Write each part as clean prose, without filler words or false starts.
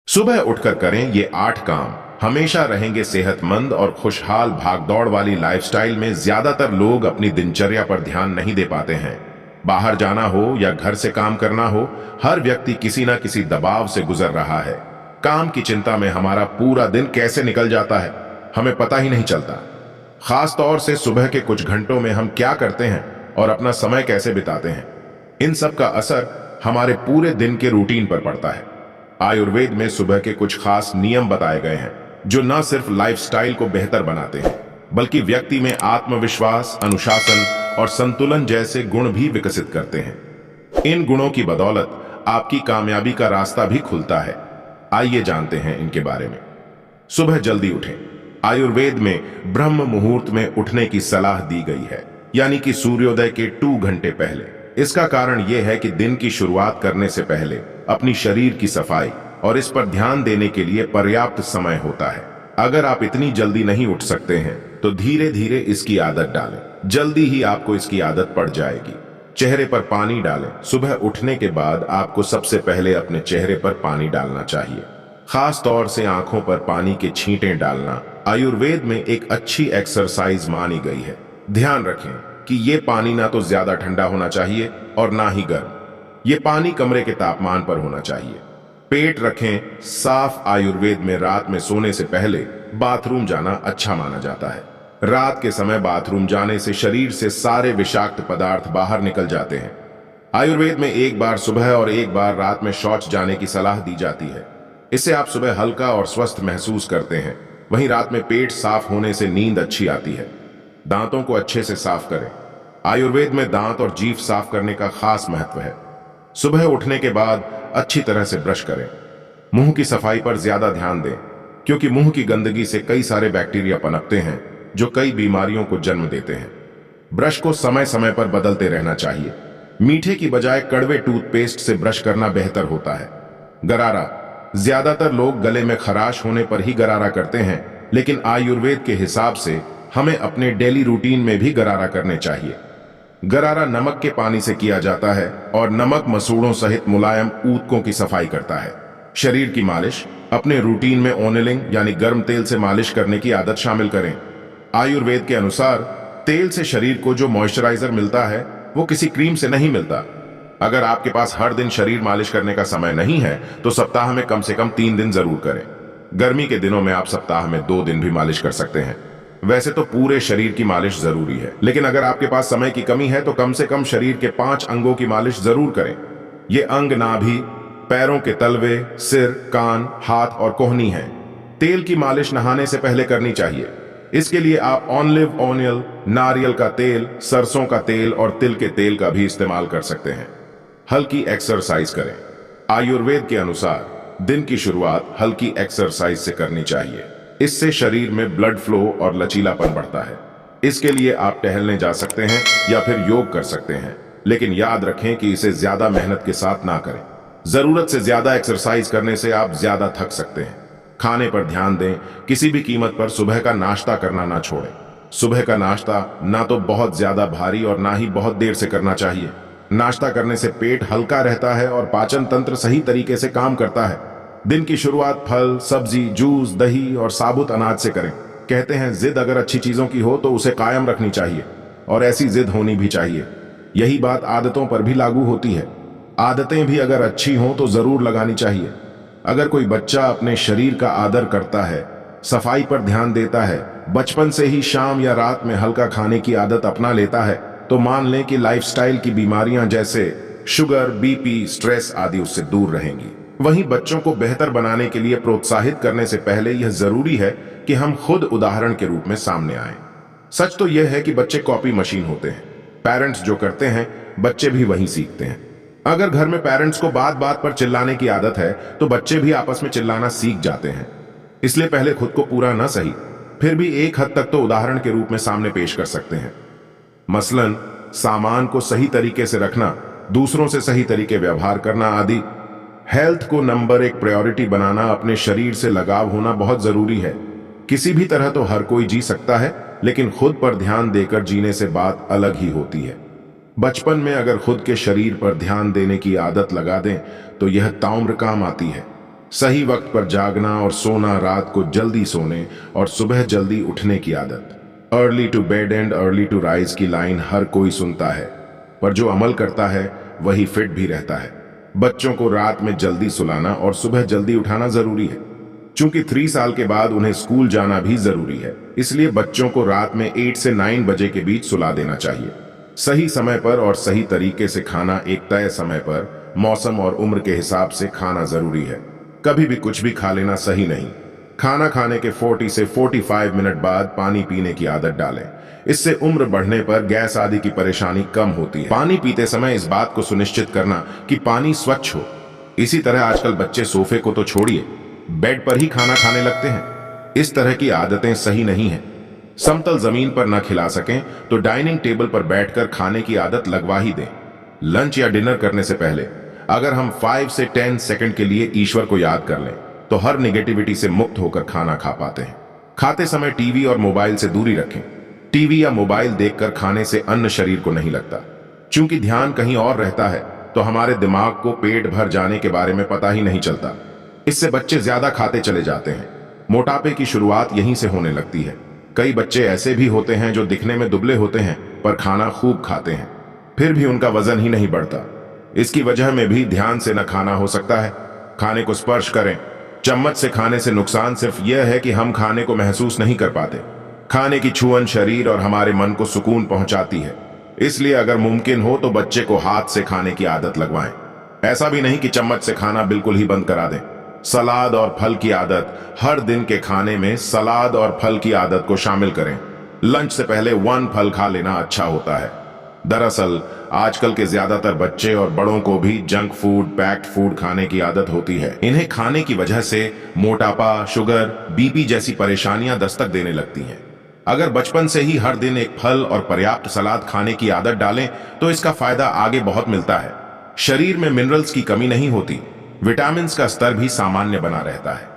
सुबह उठकर करें ये 8 काम, हमेशा रहेंगे सेहतमंद और खुशहाल। भागदौड़ वाली लाइफस्टाइल में ज्यादातर लोग अपनी दिनचर्या पर ध्यान नहीं दे पाते हैं। बाहर जाना हो या घर से काम करना हो, हर व्यक्ति किसी ना किसी दबाव से गुजर रहा है। काम की चिंता में हमारा पूरा दिन कैसे निकल जाता है हमें पता ही नहीं चलता। खास तौर से सुबह के कुछ घंटों में हम क्या करते हैं और अपना समय कैसे बिताते हैं, इन सब का असर हमारे पूरे दिन के रूटीन पर पड़ता है। आयुर्वेद में सुबह के कुछ खास नियम बताए गए हैं जो न सिर्फ लाइफस्टाइल को बेहतर बनाते हैं बल्कि व्यक्ति में आत्मविश्वास, अनुशासन और संतुलन जैसे गुण भी विकसित करते हैं। इन गुणों की बदौलत आपकी कामयाबी का रास्ता भी खुलता है। आइए जानते हैं इनके बारे में। सुबह जल्दी उठें। आयुर्वेद में ब्रह्म मुहूर्त में उठने की सलाह दी गई है, यानी कि सूर्योदय के 2 घंटे पहले। इसका कारण यह है कि दिन की शुरुआत करने से पहले अपनी शरीर की सफाई और इस पर ध्यान देने के लिए पर्याप्त समय होता है। अगर आप इतनी जल्दी नहीं उठ सकते हैं तो धीरे धीरे इसकी आदत डालें। जल्दी ही आपको इसकी आदत पड़ जाएगी। चेहरे पर पानी डालें। सुबह उठने के बाद आपको सबसे पहले अपने चेहरे पर पानी डालना चाहिए, खास तौर से आंखों पर पानी के छींटे डालना आयुर्वेद में एक अच्छी एक्सरसाइज मानी गई है। ध्यान रखें कि ये पानी ना तो ज्यादा ठंडा होना चाहिए और ना ही गर्म। ये पानी कमरे के तापमान पर होना चाहिए। पेट रखें साफ। आयुर्वेद में रात में सोने से पहले बाथरूम जाना अच्छा माना जाता है। रात के समय बाथरूम जाने से शरीर से सारे विषाक्त पदार्थ बाहर निकल जाते हैं। आयुर्वेद में एक बार सुबह और एक बार रात में शौच जाने की सलाह दी जाती है। इससे आप सुबह हल्का और स्वस्थ महसूस करते हैं। वहीं रात में पेट साफ होने से नींद अच्छी आती है। दांतों को अच्छे से साफ करें। आयुर्वेद में दांत और जीभ साफ करने का खास महत्व है। सुबह उठने के बाद अच्छी तरह से ब्रश करें। मुंह की सफाई पर ज्यादा ध्यान दें, क्योंकि मुंह की गंदगी से कई सारे बैक्टीरिया पनपते हैं जो कई बीमारियों को जन्म देते हैं। ब्रश को समय समय पर बदलते रहना चाहिए। मीठे की बजाय कड़वे टूथपेस्ट से ब्रश करना बेहतर होता है। गरारा। ज्यादातर लोग गले में खराश होने पर ही गरारा करते हैं, लेकिन आयुर्वेद के हिसाब से हमें अपने डेली रूटीन में भी गरारा करने चाहिए। गरारा नमक के पानी से किया जाता है और नमक मसूड़ों सहित मुलायम ऊतकों की सफाई करता है। शरीर की मालिश। अपने रूटीन में ओनिलिंग यानी गर्म तेल से मालिश करने की आदत शामिल करें। आयुर्वेद के अनुसार तेल से शरीर को जो मॉइस्चराइजर मिलता है वो किसी क्रीम से नहीं मिलता। अगर आपके पास हर दिन शरीर मालिश करने का समय नहीं है तो सप्ताह में कम से कम 3 दिन जरूर करें। गर्मी के दिनों में आप सप्ताह में 2 दिन भी मालिश कर सकते हैं। वैसे तो पूरे शरीर की मालिश जरूरी है, लेकिन अगर आपके पास समय की कमी है तो कम से कम शरीर के 5 अंगों की मालिश जरूर करें। ये अंग नाभि, पैरों के तलवे, सिर, कान, हाथ और कोहनी हैं। तेल की मालिश नहाने से पहले करनी चाहिए। इसके लिए आप ऑलिव ऑयल, नारियल का तेल, सरसों का तेल और तिल के तेल का भी इस्तेमाल कर सकते हैं। हल्की एक्सरसाइज करें। आयुर्वेद के अनुसार दिन की शुरुआत हल्की एक्सरसाइज से करनी चाहिए। इससे शरीर में ब्लड फ्लो और लचीलापन बढ़ता है। इसके लिए आप टहलने जा सकते हैं या फिर योग कर सकते हैं, लेकिन याद रखें कि इसे ज्यादा मेहनत के साथ ना करें। जरूरत से ज्यादा एक्सरसाइज करने से आप ज्यादा थक सकते हैं। खाने पर ध्यान दें। किसी भी कीमत पर सुबह का नाश्ता करना ना छोड़ें। सुबह का नाश्ता ना तो बहुत ज्यादा भारी और ना ही बहुत देर से करना चाहिए। नाश्ता करने से पेट हल्का रहता है और पाचन तंत्र सही तरीके से काम करता है। दिन की शुरुआत फल, सब्जी, जूस, दही और साबुत अनाज से करें। कहते हैं जिद अगर अच्छी चीजों की हो तो उसे कायम रखनी चाहिए, और ऐसी जिद होनी भी चाहिए। यही बात आदतों पर भी लागू होती है। आदतें भी अगर अच्छी हों तो जरूर लगानी चाहिए। अगर कोई बच्चा अपने शरीर का आदर करता है, सफाई पर ध्यान देता है, बचपन से ही शाम या रात में हल्का खाने की आदत अपना लेता है, तो मान लें कि लाइफस्टाइल की बीमारियां जैसे शुगर, बीपी, स्ट्रेस आदि उससे दूर रहेंगी। वहीं बच्चों को बेहतर बनाने के लिए प्रोत्साहित करने से पहले यह जरूरी है कि हम खुद उदाहरण के रूप में सामने आएं। सच तो यह है कि बच्चे कॉपी मशीन होते हैं। पेरेंट्स जो करते हैं बच्चे भी वही सीखते हैं। अगर घर में पेरेंट्स को बात बात पर चिल्लाने की आदत है तो बच्चे भी आपस में चिल्लाना सीख जाते हैं। इसलिए पहले खुद को पूरा ना सही, फिर भी एक हद तक तो उदाहरण के रूप में सामने पेश कर सकते हैं। मसलन सामान को सही तरीके से रखना, दूसरों से सही तरीके व्यवहार करना आदि। हेल्थ को नंबर 1 प्रायोरिटी बनाना, अपने शरीर से लगाव होना बहुत जरूरी है। किसी भी तरह तो हर कोई जी सकता है, लेकिन खुद पर ध्यान देकर जीने से बात अलग ही होती है। बचपन में अगर खुद के शरीर पर ध्यान देने की आदत लगा दें तो यह ताउम्र काम आती है। सही वक्त पर जागना और सोना, रात को जल्दी सोने और सुबह जल्दी उठने की आदत। Early to bed and early to rise की लाइन हर कोई सुनता है, पर जो अमल करता है वही फिट भी रहता है। बच्चों को रात में जल्दी सुलाना और सुबह जल्दी उठाना जरूरी है। चूंकि 3 साल के बाद उन्हें स्कूल जाना भी जरूरी है, इसलिए बच्चों को रात में 8 से 9 बजे के बीच सुला देना चाहिए। सही समय पर और सही तरीके से खाना, एक तय समय पर, मौसम और उम्र के हिसाब से खाना जरूरी है। कभी भी कुछ भी खा लेना सही नहीं। खाना खाने के 40 से 45 मिनट बाद पानी पीने की आदत डालें। इससे उम्र बढ़ने पर गैस आदि की परेशानी कम होती है। पानी पीते समय इस बात को सुनिश्चित करना कि पानी स्वच्छ हो। इसी तरह आजकल बच्चे सोफे को तो छोड़िए, बेड पर ही खाना खाने लगते हैं। इस तरह की आदतें सही नहीं है। समतल जमीन पर न खिला सकें तो डाइनिंग टेबल पर बैठकर खाने की आदत लगवा ही दें। लंच या डिनर करने से पहले अगर हम 5 से 10 सेकंड के लिए ईश्वर को याद कर लें तो हर निगेटिविटी से मुक्त होकर खाना खा पाते हैं। खाते समय टीवी और मोबाइल से दूरी रखें। टीवी या मोबाइल देखकर खाने से अन्न शरीर को नहीं लगता। चूंकि ध्यान कहीं और रहता है तो हमारे दिमाग को पेट भर जाने के बारे में पता ही नहीं चलता। इससे बच्चे ज्यादा खाते चले जाते हैं। मोटापे की शुरुआत यहीं से होने लगती है। कई बच्चे ऐसे भी होते हैं जो दिखने में दुबले होते हैं पर खाना खूब खाते हैं, फिर भी उनका वजन ही नहीं बढ़ता। इसकी वजह में भी ध्यान से न खाना हो सकता है। खाने को स्पर्श करें। चम्मच से खाने से नुकसान सिर्फ यह है कि हम खाने को महसूस नहीं कर पाते। खाने की छुअन शरीर और हमारे मन को सुकून पहुंचाती है। इसलिए अगर मुमकिन हो तो बच्चे को हाथ से खाने की आदत लगवाएं। ऐसा भी नहीं कि चम्मच से खाना बिल्कुल ही बंद करा दें। सलाद और फल की आदत, हर दिन के खाने में सलाद और फल की आदत को शामिल करें। लंच से पहले 1 फल खा लेना अच्छा होता है। दरअसल आजकल के ज्यादातर बच्चे और बड़ों को भी जंक फूड, पैक्ड फूड खाने की आदत होती है। इन्हें खाने की वजह से मोटापा, शुगर, बीपी जैसी परेशानियां दस्तक देने लगती हैं। अगर बचपन से ही हर दिन एक फल और पर्याप्त सलाद खाने की आदत डालें तो इसका फायदा आगे बहुत मिलता है। शरीर में मिनरल्स की कमी नहीं होती, विटामिन का स्तर भी सामान्य बना रहता है।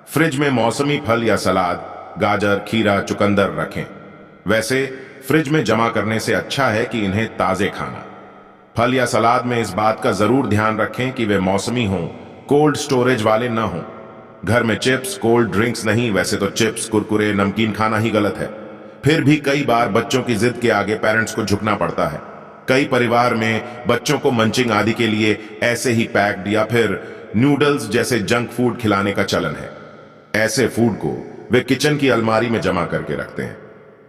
फ्रिज में मौसमी फल या सलाद, गाजर, खीरा, चुकंदर रखें। वैसे फ्रिज में जमा करने से अच्छा है कि इन्हें ताजे खाना। फल या सलाद में इस बात का जरूर ध्यान रखें कि वे मौसमी हों, कोल्ड स्टोरेज वाले न हों। घर में चिप्स, कोल्ड ड्रिंक्स नहीं। वैसे तो चिप्स, कुरकुरे, नमकीन खाना ही गलत है, फिर भी कई बार बच्चों की जिद के आगे पेरेंट्स को झुकना पड़ता है। कई परिवार में बच्चों को मंचिंग आदि के लिए ऐसे ही पैक्ड या फिर नूडल्स जैसे जंक फूड खिलाने का चलन है। ऐसे फूड को वे किचन की अलमारी में जमा करके रखते हैं।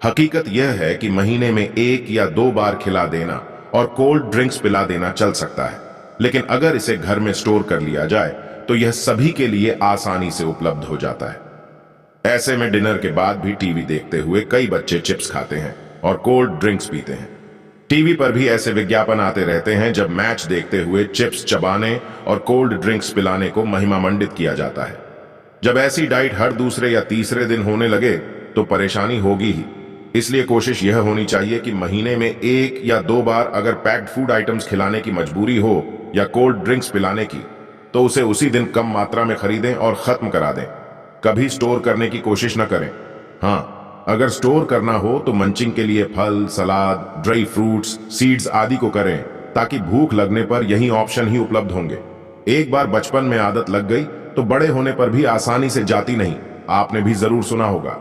हकीकत यह है कि महीने में 1 या 2 बार खिला देना और कोल्ड ड्रिंक्स पिला देना चल सकता है, लेकिन अगर इसे घर में स्टोर कर लिया जाए तो यह सभी के लिए आसानी से उपलब्ध हो जाता है। ऐसे में डिनर के बाद भी टीवी देखते हुए कई बच्चे चिप्स खाते हैं और कोल्ड ड्रिंक्स पीते हैं। टीवी पर भी ऐसे विज्ञापन आते रहते हैं जब मैच देखते हुए चिप्स चबाने और कोल्ड ड्रिंक्स पिलाने को महिमा मंडित किया जाता है। जब ऐसी डाइट हर दूसरे या तीसरे दिन होने लगे तो परेशानी होगी ही। इसलिए कोशिश यह होनी चाहिए कि महीने में 1 या 2 बार अगर पैक्ड फूड आइटम्स खिलाने की मजबूरी हो या कोल्ड ड्रिंक्स पिलाने की, तो उसे उसी दिन कम मात्रा में खरीदें और खत्म करा दें। कभी स्टोर करने की कोशिश न करें। हाँ, अगर स्टोर करना हो तो मंचिंग के लिए फल, सलाद, ड्राई फ्रूट्स, सीड्स आदि को करें, ताकि भूख लगने पर यही ऑप्शन ही उपलब्ध होंगे। एक बार बचपन में आदत लग गई तो बड़े होने पर भी आसानी से जाती नहीं। आपने भी जरूर सुना होगा।